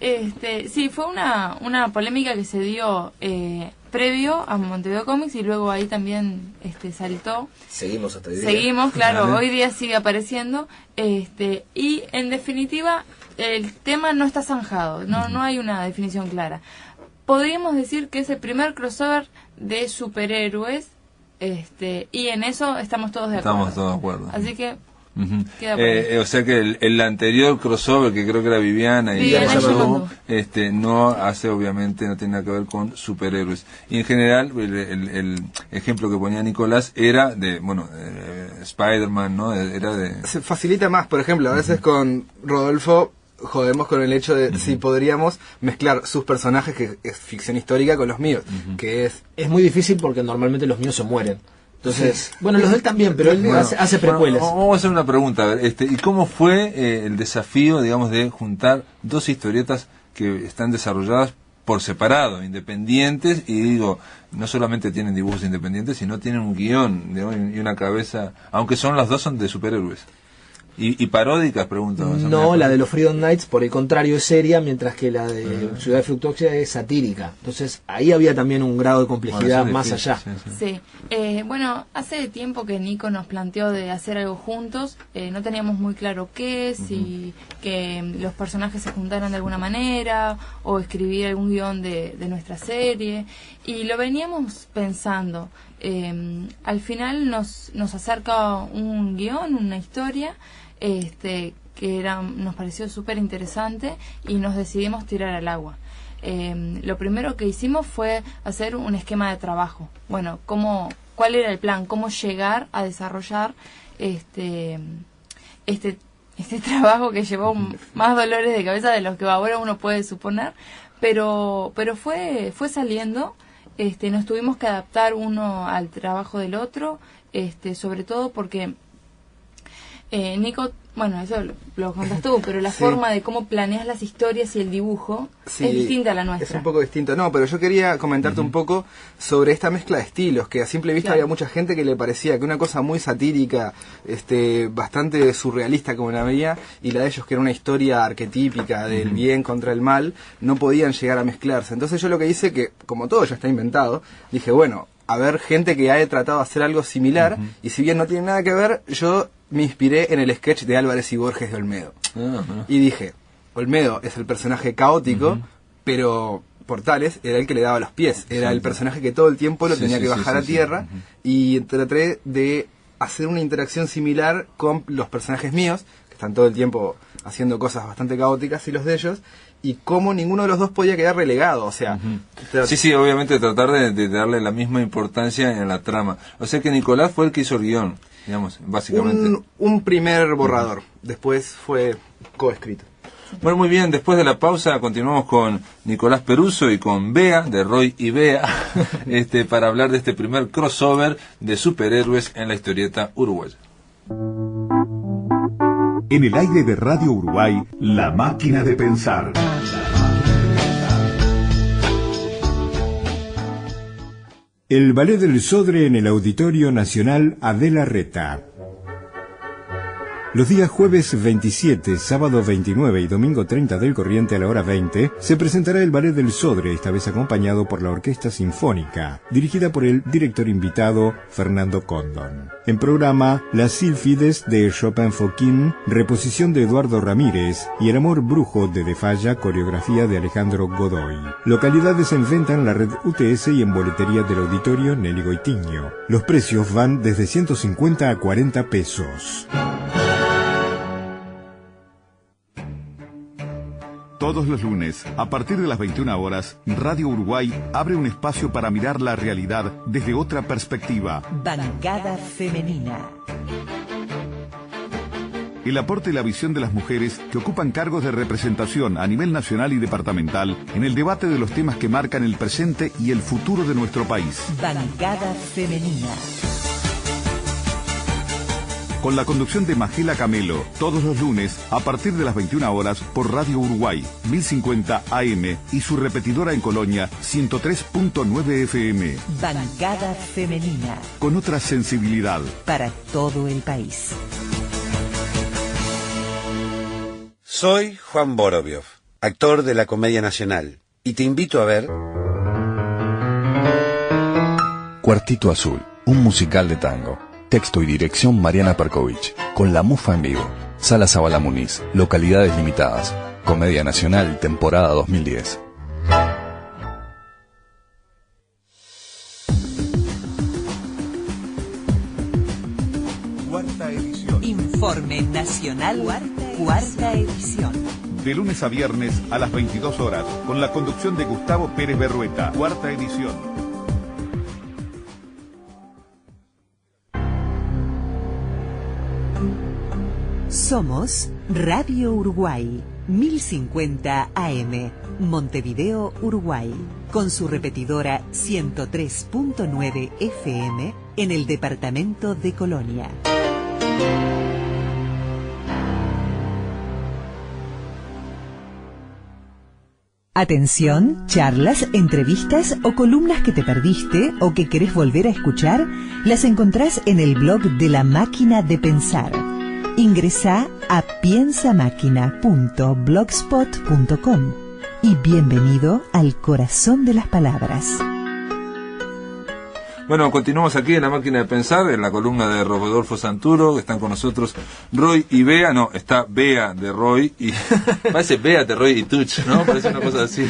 Sí, fue una polémica que se dio previo a Montevideo Comics y luego ahí también saltó. Seguimos hasta hoy día. Seguimos, claro, hoy día sigue apareciendo. Y en definitiva, el tema no está zanjado, no hay una definición clara. Podríamos decir que es el primer crossover de superhéroes, y en eso estamos todos de acuerdo. Estamos todos de acuerdo. Así que o sea que el anterior crossover, que creo que era Viviana y no hace, obviamente, no tiene nada que ver con superhéroes. Y en general, el ejemplo que ponía Nicolás era de Spider-Man, ¿no? Se facilita más, por ejemplo, a veces con Rodolfo jodemos con el hecho de si podríamos mezclar sus personajes, que es ficción histórica, con los míos, que es muy difícil porque normalmente los míos se mueren. Entonces, bueno, los de él también, pero él hace precuelas. Vamos a hacer una pregunta, a ver, ¿y cómo fue el desafío, digamos, de juntar dos historietas que están desarrolladas por separado, independientes, y digo, no solamente tienen dibujos independientes, sino tienen un guión, digamos, y una cabeza, aunque las dos son de superhéroes? ¿Y paródicas, pregunto? No, la de los Freedom Knights, por el contrario, es seria, mientras que la de Ciudad de Fructoxia es satírica. Entonces, ahí había también un grado de complejidad más allá. Sí. Bueno, hace tiempo que Nico nos planteó de hacer algo juntos. No teníamos muy claro qué, si que los personajes se juntaran de alguna manera, o escribir algún guión de nuestra serie. Y lo veníamos pensando. Al final nos acerca un guión, una historia, que nos pareció súper interesante y nos decidimos tirar al agua. Lo primero que hicimos fue hacer un esquema de trabajo. Bueno, ¿cuál era el plan? ¿Cómo llegar a desarrollar este trabajo que llevó más dolores de cabeza de los que ahora uno puede suponer? Pero fue saliendo. Nos tuvimos que adaptar uno al trabajo del otro, sobre todo porque Nico, bueno, eso lo contas tú, pero la forma de cómo planeas las historias y el dibujo es distinta a la nuestra. Es un poco distinto. No, pero yo quería comentarte un poco sobre esta mezcla de estilos, que a simple vista había mucha gente que le parecía que una cosa muy satírica, bastante surrealista como la mía, y la de ellos que era una historia arquetípica del bien contra el mal, no podían llegar a mezclarse. Entonces yo lo que hice, que como todo ya está inventado, dije, bueno, a ver, gente que haya tratado de hacer algo similar, y si bien no tiene nada que ver, yo me inspiré en el sketch de Álvarez y Borges de Olmedo. Y dije, Olmedo es el personaje caótico, pero Portales era el que le daba los pies. Era el personaje que todo el tiempo lo tenía que bajar a tierra. Y traté de hacer una interacción similar con los personajes míos, que están todo el tiempo haciendo cosas bastante caóticas, y los de ellos, y cómo ninguno de los dos podía quedar relegado. O sea, sí, obviamente tratar de darle la misma importancia en la trama. O sea que Nicolás fue el que hizo el guión, digamos, básicamente. Un primer borrador, después fue coescrito. Bueno, muy bien, después de la pausa continuamos con Nicolás Peruso y con Bea, de Roy y Bea, para hablar de este primer crossover de superhéroes en la historieta uruguaya. En el aire de Radio Uruguay, La Máquina de Pensar. El Ballet del Sodre en el Auditorio Nacional Adela Reta. Los días jueves 27, sábado 29 y domingo 30 del corriente a la hora 20, se presentará el Ballet del Sodre, esta vez acompañado por la Orquesta Sinfónica, dirigida por el director invitado Fernando Condon. En programa, Las Sílfides de Chopin Fokine, reposición de Eduardo Ramírez, y El Amor Brujo de De Falla, coreografía de Alejandro Godoy. Localidades en venta en la red UTS y en boletería del auditorio Nelly Goitiño. Los precios van desde 150 a 40 pesos. Todos los lunes, a partir de las 21 horas, Radio Uruguay abre un espacio para mirar la realidad desde otra perspectiva. Bancada Femenina. El aporte y la visión de las mujeres que ocupan cargos de representación a nivel nacional y departamental en el debate de los temas que marcan el presente y el futuro de nuestro país. Bancada Femenina. Con la conducción de Magela Camelo, todos los lunes a partir de las 21 horas por Radio Uruguay, 1050 AM y su repetidora en Colonia, 103.9 FM. Bancada Femenina. Con otra sensibilidad. Para todo el país. Soy Juan Boroviov, actor de la Comedia Nacional, y te invito a ver... Cuartito Azul, un musical de tango. Texto y dirección Mariana Perkovich, con La Mufa en vivo. Sala Zabala Muniz, localidades limitadas. Comedia Nacional, temporada 2010. Cuarta edición. Informe Nacional, cuarta edición. De lunes a viernes a las 22 horas, con la conducción de Gustavo Pérez Berrueta. Cuarta edición. Somos Radio Uruguay, 1050 AM, Montevideo, Uruguay, con su repetidora 103.9 FM en el departamento de Colonia. Atención, charlas, entrevistas o columnas que te perdiste o que querés volver a escuchar, las encontrás en el blog de La Máquina de Pensar. Ingresá a piensamáquina.blogspot.com y bienvenido al corazón de las palabras. Bueno, continuamos aquí en La Máquina de Pensar, en la columna de Rodolfo Santuro. Están con nosotros Roy y Bea. No, está Bea de Roy y parece Bea de Roy y Tuch, ¿no? Parece una cosa así.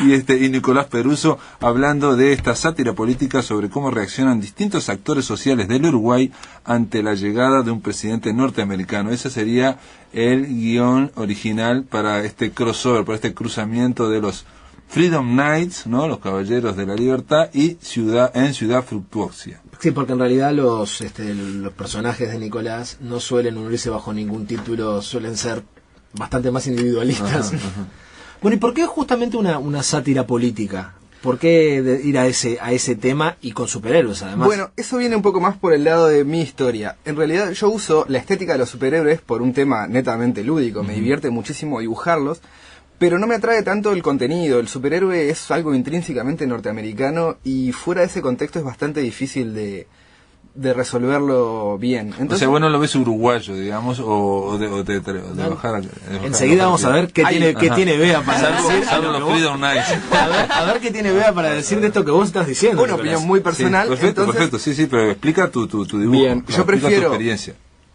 Y Nicolás Peruso, hablando de esta sátira política sobre cómo reaccionan distintos actores sociales del Uruguay ante la llegada de un presidente norteamericano. Ese sería el guión original para este crossover, para este cruzamiento de los Freedom Knights, ¿no? Los Caballeros de la Libertad, y Ciudad Fructuosia. Sí, porque en realidad los personajes de Nicolás no suelen unirse bajo ningún título, suelen ser bastante más individualistas. Ajá. Bueno, ¿y por qué justamente una sátira política? ¿Por qué ir a ese tema y con superhéroes además? Bueno, eso viene un poco más por el lado de mi historia. En realidad yo uso la estética de los superhéroes por un tema netamente lúdico. Me divierte muchísimo dibujarlos. Pero no me atrae tanto el contenido. El superhéroe es algo intrínsecamente norteamericano y fuera de ese contexto es bastante difícil de resolverlo bien. Entonces, o sea, bueno, lo ves uruguayo, digamos, o de bajar. Enseguida vamos a ver qué tiene Bea para decir. A ver qué tiene Bea para decir de esto que vos estás diciendo. Una opinión muy personal. Sí, perfecto, sí, pero explica tu dibujo. Bien, yo prefiero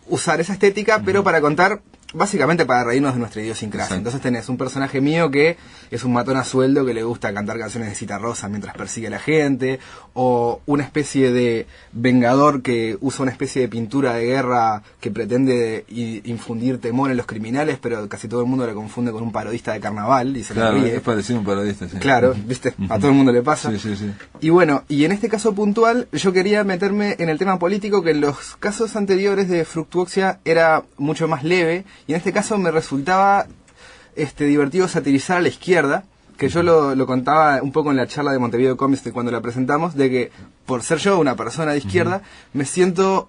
usar esa estética, pero para contar... Básicamente para reírnos de nuestra idiosincrasia. Exacto. Entonces tenés un personaje mío que es un matón a sueldo que le gusta cantar canciones de Citarrosa mientras persigue a la gente, o una especie de vengador que usa una especie de pintura de guerra que pretende infundir temor en los criminales, pero casi todo el mundo le confunde con un parodista de carnaval y se le ríe. Es parecido a un parodista, sí. Claro, ¿viste? A todo el mundo le pasa. Sí. Y bueno, y en este caso puntual yo quería meterme en el tema político, que en los casos anteriores de Fructuosia era mucho más leve. Y en este caso me resultaba divertido satirizar a la izquierda, que yo lo contaba un poco en la charla de Montevideo Comics cuando la presentamos, de que por ser yo una persona de izquierda, me siento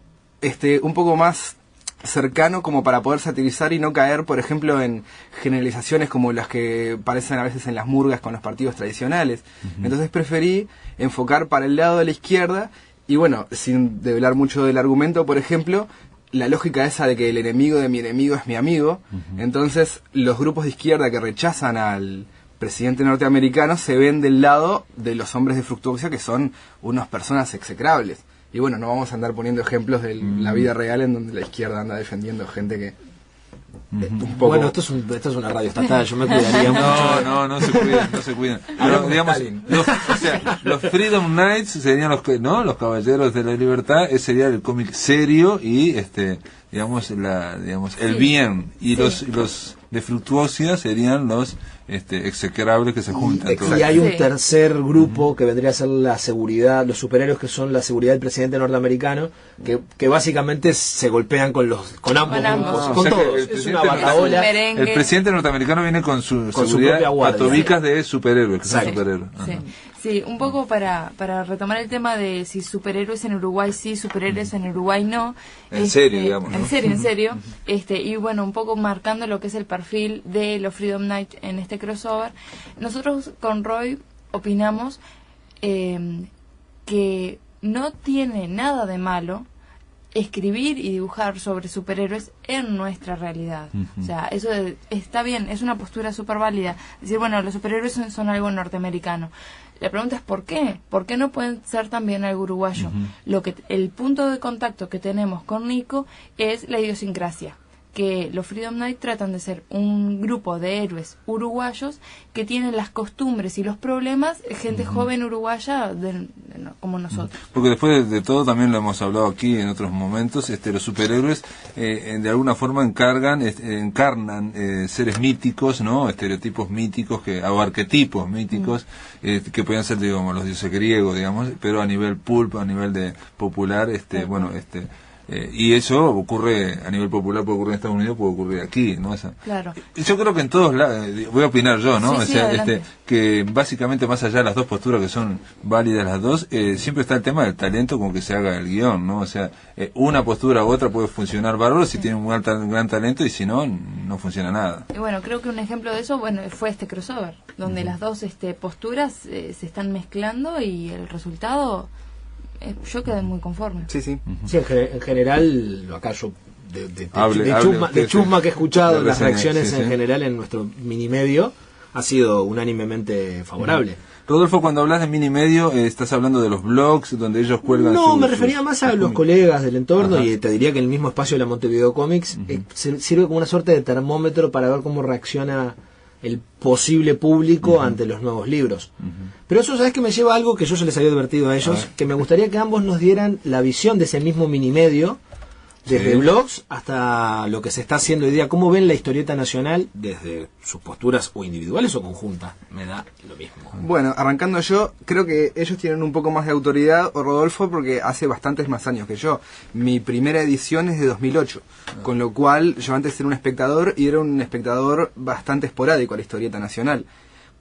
un poco más cercano como para poder satirizar y no caer, por ejemplo, en generalizaciones como las que parecen a veces en las murgas con los partidos tradicionales. Entonces preferí enfocar para el lado de la izquierda y bueno, sin develar mucho del argumento, por ejemplo, la lógica esa de que el enemigo de mi enemigo es mi amigo. Entonces los grupos de izquierda que rechazan al presidente norteamericano se ven del lado de los hombres de Fructuosia, que son unas personas execrables. Y bueno, no vamos a andar poniendo ejemplos de la vida real en donde la izquierda anda defendiendo gente que... un poco... Bueno, esto es una radio estatal, yo me cuidaría mucho. No se cuidan. Pero, digamos, los Freedom Knights serían los caballeros de la libertad, ese sería el cómic serio y el bien, y los de Fructuosia serían los execrables que se juntan. Y hay un tercer grupo que vendría a ser la seguridad, los superhéroes que son la seguridad del presidente norteamericano, que básicamente se golpean con ambos grupos, con todos. Es una bataola. El presidente norteamericano viene con su seguridad patobicas de superhéroes, que son superhéroes. Sí, un poco para retomar el tema de si superhéroes en Uruguay sí, superhéroes en Uruguay no. En serio, digamos, ¿no? En serio. Y bueno, un poco marcando lo que es el perfil de los Freedom Knights en este crossover. Nosotros con Roy opinamos que no tiene nada de malo escribir y dibujar sobre superhéroes en nuestra realidad. O sea, eso está bien, es una postura súper válida. Decir, bueno, los superhéroes son algo norteamericano. La pregunta es ¿por qué? ¿Por qué no pueden ser también algo uruguayo? El punto de contacto que tenemos con Nico es la idiosincrasia, que los Freedom Knights tratan de ser un grupo de héroes uruguayos que tienen las costumbres y los problemas, gente joven uruguaya como nosotros. Porque después de todo, también lo hemos hablado aquí en otros momentos, los superhéroes de alguna forma encarnan seres míticos, ¿no? Estereotipos míticos o arquetipos míticos que pueden ser, digamos, los dioses griegos, digamos, pero a nivel pulp, a nivel de popular, y eso ocurre a nivel popular, puede ocurrir en Estados Unidos, puede ocurrir aquí, ¿no? Claro. Yo creo que en todos lados, voy a opinar yo, ¿no? Sí, que básicamente más allá de las dos posturas que son válidas las dos, siempre está el tema del talento con que se haga el guión, ¿no? O sea, una postura u otra puede funcionar bárbaro si tiene un gran talento y si no, no funciona nada. Y bueno, creo que un ejemplo de eso, fue este crossover, donde las dos posturas se están mezclando y el resultado... yo quedé muy conforme. Sí, en general, acá yo de chusma que he escuchado, las reacciones en general en nuestro mini medio ha sido unánimemente favorable. Rodolfo, cuando hablas de mini medio, ¿estás hablando de los blogs donde ellos cuelgan? No, me refería más a los colegas del entorno. Y te diría que el mismo espacio de la Montevideo Comics sirve como una suerte de termómetro para ver cómo reacciona el posible público ante los nuevos libros. Pero eso, ¿sabes que me lleva a algo que yo se les había advertido a ellos? Que me gustaría que ambos nos dieran la visión de ese mismo mini medio, desde blogs hasta lo que se está haciendo hoy día. ¿Cómo ven la historieta nacional desde sus posturas o individuales o conjuntas? Me da lo mismo. Bueno, arrancando yo, creo que ellos tienen un poco más de autoridad, o Rodolfo, porque hace bastantes más años que yo. Mi primera edición es de 2008, con lo cual yo antes era un espectador y era un espectador bastante esporádico a la historieta nacional.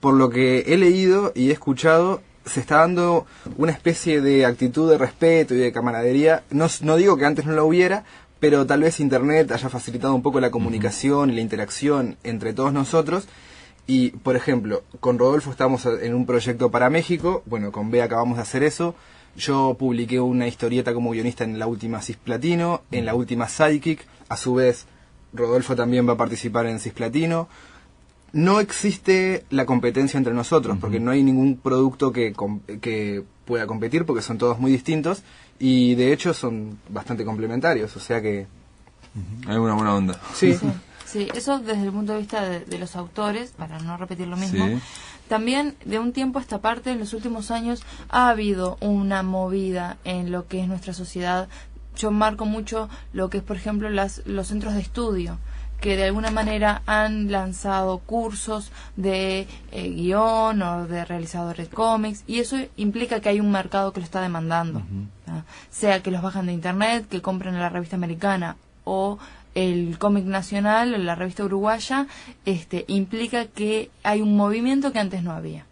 Por lo que he leído y he escuchado, se está dando una especie de actitud de respeto y de camaradería. No digo que antes no lo hubiera, pero tal vez Internet haya facilitado un poco la comunicación y la interacción entre todos nosotros. Y, por ejemplo, con Rodolfo estamos en un proyecto para México. Bueno, con B acabamos de hacer eso. Yo publiqué una historieta como guionista en la última Cisplatino, en la última Sidekick. A su vez, Rodolfo también va a participar en Cisplatino. No existe la competencia entre nosotros, porque no hay ningún producto que pueda competir, porque son todos muy distintos, y de hecho son bastante complementarios, o sea que... Hay una buena onda. Sí, eso desde el punto de vista de los autores, para no repetir lo mismo. También, de un tiempo a esta parte, en los últimos años, ha habido una movida en lo que es nuestra sociedad. Yo marco mucho lo que es, por ejemplo, los centros de estudio, que de alguna manera han lanzado cursos de guión o de realizadores de cómics, y eso implica que hay un mercado que lo está demandando, sea que los bajan de internet, que compren en la revista americana o el cómic nacional o la revista uruguaya, implica que hay un movimiento que antes no había,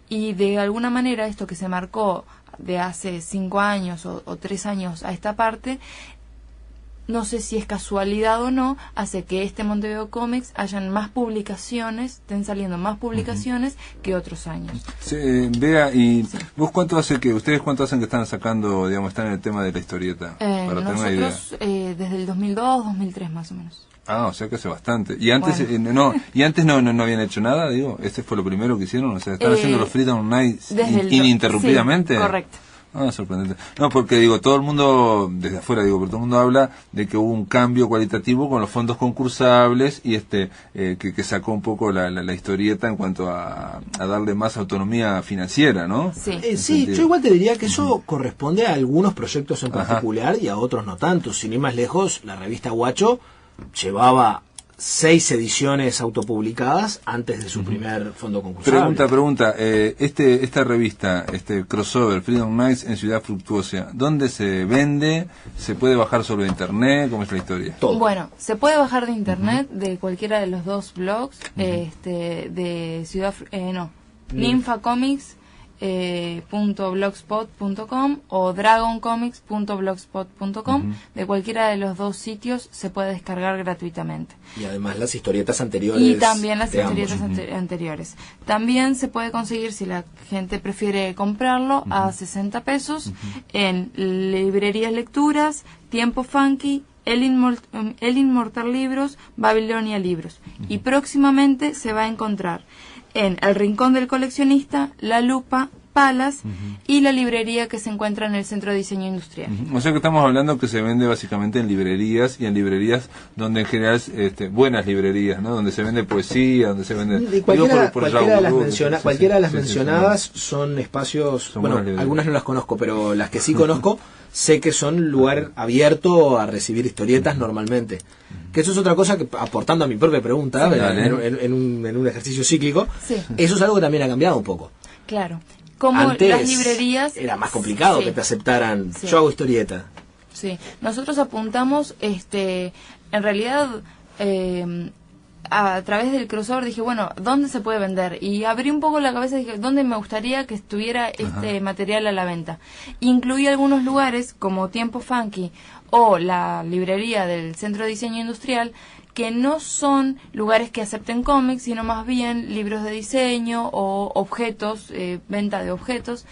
y de alguna manera esto que se marcó de hace 5 años o 3 años a esta parte no sé si es casualidad o no, hace que este Montevideo Comics hayan más publicaciones, estén saliendo más publicaciones que otros años. Sí, Bea, ¿y vos ustedes cuánto hacen que están sacando, digamos, están en el tema de la historieta? Para tener una idea. Nosotros desde el 2002, 2003 más o menos. Ah, o sea que hace bastante. ¿Y antes no habían hecho nada? Digo, ¿este fue lo primero que hicieron? O sea, ¿están haciendo los Freedom Nights ininterrumpidamente? Sí, correcto. Ah, sorprendente. No, porque digo, todo el mundo, desde afuera digo, pero todo el mundo habla de que hubo un cambio cualitativo con los fondos concursables y que sacó un poco la historieta en cuanto a darle más autonomía financiera, ¿no? Sí, yo igual te diría que eso corresponde a algunos proyectos en particular y a otros no tanto. Sin ir más lejos, la revista Guacho llevaba 6 ediciones autopublicadas antes de su primer fondo concursable. Pregunta, esta revista, crossover, Freedom Nights en Ciudad Fructuosa, ¿dónde se vende? ¿Se puede bajar solo de internet? ¿Cómo es la historia? Todo. Bueno, se puede bajar de internet de cualquiera de los dos blogs, de Ciudad, Ninfa Comics, .blogspot.com o dragoncomics.blogspot.com. De cualquiera de los dos sitios se puede descargar gratuitamente. Y además las historietas anteriores. Y también las historietas anteriores. También se puede conseguir, si la gente prefiere comprarlo, a 60 pesos en librerías lecturas, Tiempo Funky, El Inmortal Libros, Babilonia Libros. Y próximamente se va a encontrar en El Rincón del Coleccionista, La Lupa, Palas y la librería que se encuentra en el Centro de Diseño Industrial. O sea que estamos hablando que se vende básicamente en librerías, y en librerías donde en general buenas librerías, ¿no? Donde se vende poesía, donde se vende... Cualquiera de las mencionadas son espacios, bueno, algunas no las conozco, pero las que sí conozco sé que son lugar abierto a recibir historietas normalmente. Que eso es otra cosa que, aportando a mi propia pregunta, en un ejercicio cíclico, eso es algo que también ha cambiado un poco. Claro. Como antes las librerías era más complicado que te aceptaran, yo hago historieta. Sí, nosotros apuntamos, en realidad, a través del crossover dije, bueno, ¿dónde se puede vender? Y abrí un poco la cabeza y dije, ¿dónde me gustaría que estuviera este material a la venta? Incluí algunos lugares como Tiempo Funky o la librería del Centro de Diseño Industrial, que no son lugares que acepten cómics, sino más bien libros de diseño o objetos, venta de objetos.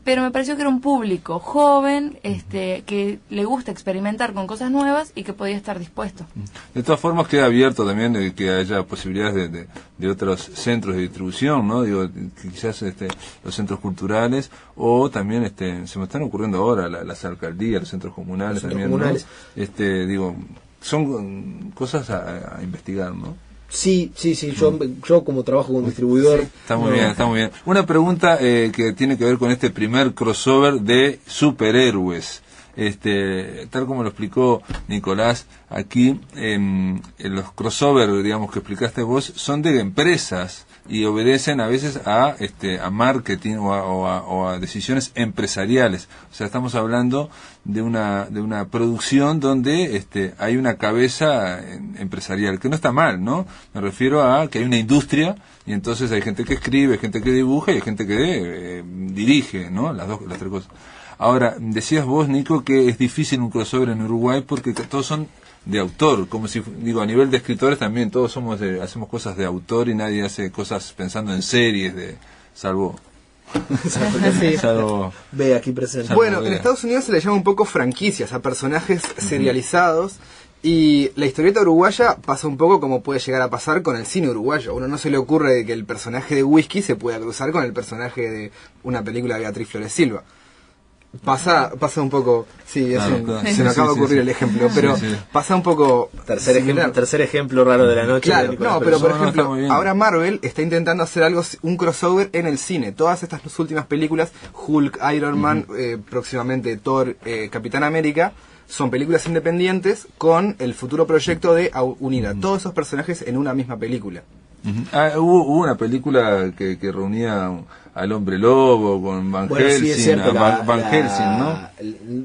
Pero me pareció que era un público joven, que le gusta experimentar con cosas nuevas y que podía estar dispuesto. De todas formas queda abierto también de que haya posibilidades de otros centros de distribución, ¿no? Digo, quizás los centros culturales, o también se me están ocurriendo ahora las alcaldías, los centros comunales también, ¿no? Digo, son cosas a investigar, ¿no? Sí, yo como trabajo con distribuidor... Sí, está muy bien. Una pregunta que tiene que ver con este primer crossover de superhéroes. Tal como lo explicó Nicolás aquí, los crossover, digamos, que explicaste vos, son de empresas y obedecen a veces a marketing o a decisiones empresariales. O sea, estamos hablando de una producción donde hay una cabeza empresarial, que no está mal, ¿no? Me refiero a que hay una industria y entonces hay gente que escribe, gente que dibuja y hay gente que dirige, ¿no? Las tres cosas. Ahora, decías vos, Nico, que es difícil un crossover en Uruguay porque todos son de autor, como si, digo, a nivel de escritores también todos hacemos cosas de autor y nadie hace cosas pensando en series, salvo Ve aquí presente. Bueno, en Estados Unidos se le llama un poco franquicias a personajes serializados, y la historieta uruguaya pasa un poco como puede llegar a pasar con el cine uruguayo. A uno no se le ocurre que el personaje de Whisky se pueda cruzar con el personaje de una película de Beatriz Flores Silva. Pasa un poco, se me acaba de ocurrir el ejemplo, pero pasa un poco tercer ejemplo raro de la noche. Claro, pero por ejemplo, ahora Marvel está intentando hacer un crossover en el cine. Todas estas últimas películas, Hulk, Iron Man, próximamente Thor, Capitán América, son películas independientes con el futuro proyecto de unir a todos esos personajes en una misma película. Hubo una película que reunía al Hombre Lobo con Van Helsing, ¿no?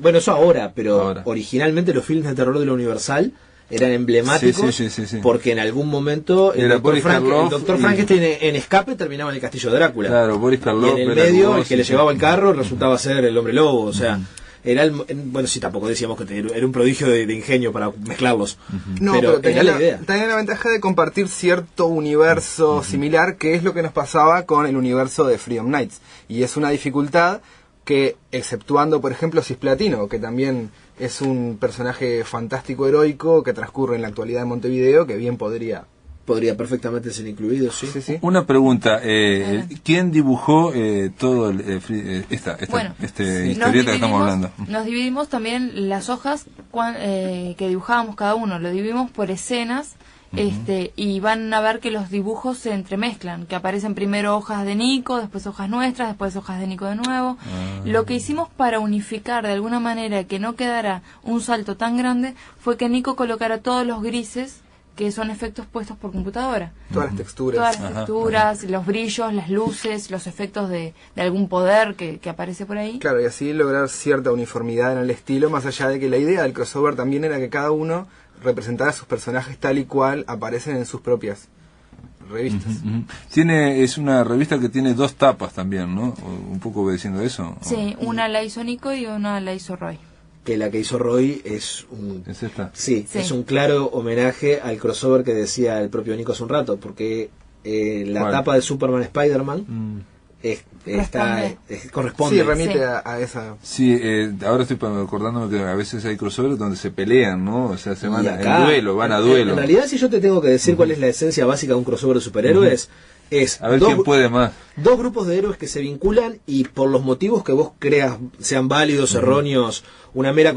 Bueno, eso ahora, pero originalmente los filmes de terror de la Universal eran emblemáticos porque en algún momento el Dr. Frankenstein en Escape terminaba en el castillo de Drácula. Claro, Boris Karloff. Y en el medio, el que le llevaba el carro resultaba ser el Hombre Lobo, o sea... Bueno, sí, tampoco decíamos que era un prodigio de ingenio para mezclarlos. No, pero tenía la ventaja de compartir cierto universo similar, que es lo que nos pasaba con el universo de Freedom Knights. Y es una dificultad que, exceptuando, por ejemplo, Cisplatino, que también es un personaje fantástico heroico que transcurre en la actualidad en Montevideo, que bien podría perfectamente ser incluido, sí. Una pregunta, ¿quién dibujó todo esta historieta que estamos hablando? Nos dividimos también las hojas que dibujábamos cada uno, lo dividimos por escenas. Y van a ver que los dibujos se entremezclan, que aparecen primero hojas de Nico, después hojas nuestras, después hojas de Nico de nuevo. Lo que hicimos para unificar de alguna manera, que no quedara un salto tan grande, fue que Nico colocara todos los grises, que son efectos puestos por computadora. Todas las texturas. Los brillos, las luces, los efectos de algún poder que aparece por ahí. Claro, y así lograr cierta uniformidad en el estilo, más allá de que la idea del crossover también era que cada uno representara a sus personajes tal y cual aparecen en sus propias revistas. Es una revista que tiene 2 tapas también, ¿no? Un poco obedeciendo eso. Sí, una la hizo Nico y una la hizo Roy. Que la que hizo Roy es esta. Sí, es un claro homenaje al crossover que decía el propio Nico hace un rato, porque la tapa de Superman Spider-Man corresponde. Sí, remite a esa. Sí, ahora estoy acordándome que a veces hay crossovers donde se pelean, ¿no? O sea, se van en duelo, van a duelo. En realidad, si yo te tengo que decir cuál es la esencia básica de un crossover de superhéroes, es a ver quién puede más. 2 grupos de héroes que se vinculan y por los motivos que vos creas sean válidos, erróneos, una mera